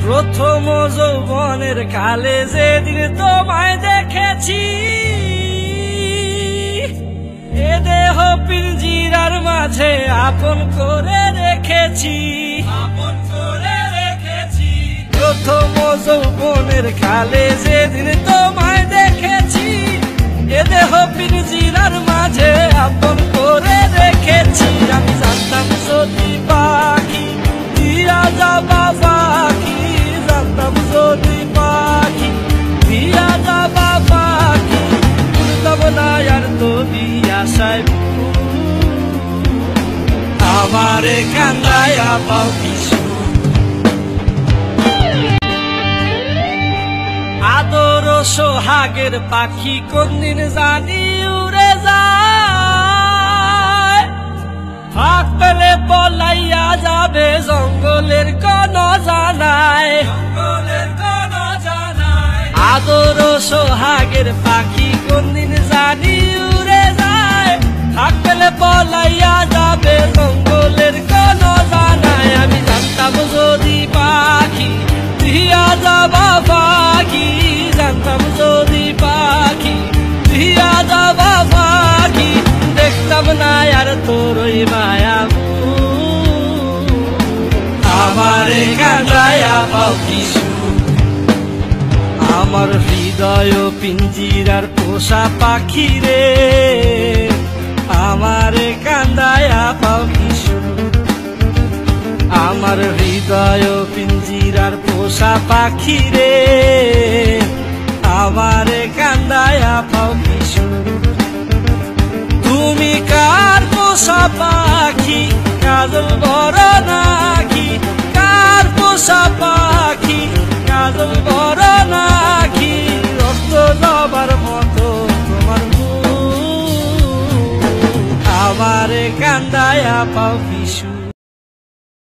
প্রথম যৌবনের কালে যেদিন তোমায় দেখেছি, এ দেহ পিঞ্জিরার মাঝে আপন করে রেখেছি। প্রথম যৌবনের কালে যেদিন তোমায় দেখেছি, এ দেহ পিঞ্জিরার মাঝে আপন করে রেখেছি। আমি জানতাম যদি পাখি দিয়া যাবা পাখি, জানতাম যদি পাখি দিয়া যাবা পাখি, উড়তাম না আর তোরি আশায় আমারে কান্দায়া পাও কিছু। আদর সোহাগের পাখি কোনদিন জানি উড়ে যায়, ফাঁক পেলে পলাইয়া যাবে জঙ্গলের কোন জানায়। আদর সোহাগের পাখি কোনদিন জানি উড়ে যায়, ফাঁক পেলে পলাইয়া যাবে জঙ্গলের কোন জানায়। আমি জানতাম যদি পাখি দিয়া যাবা পাখি, জানতাম যদি পাখি দিয়া যাবা পাখি, দেখতাম না আর তোর ওই মায়া আমারে কাঁদায়া পাও কিছু। আমার হৃদয় পিঞ্জিরার পোষা পাখি রে, আমারে কাঁদায়া পাও কিছু। আমার হৃদয় পিঞ্জিরার পোষা পাখি রে, আমারে কান্দায়া পাও কিছু। তুমি কার পোষা পাখি, কাজল বড় নাকি? কার পোষা পাখি, কাজল বড় নাকি? রক্ত যাবার মতো তোমার মুখ, আমারে কান্দায়া পাও কিছু।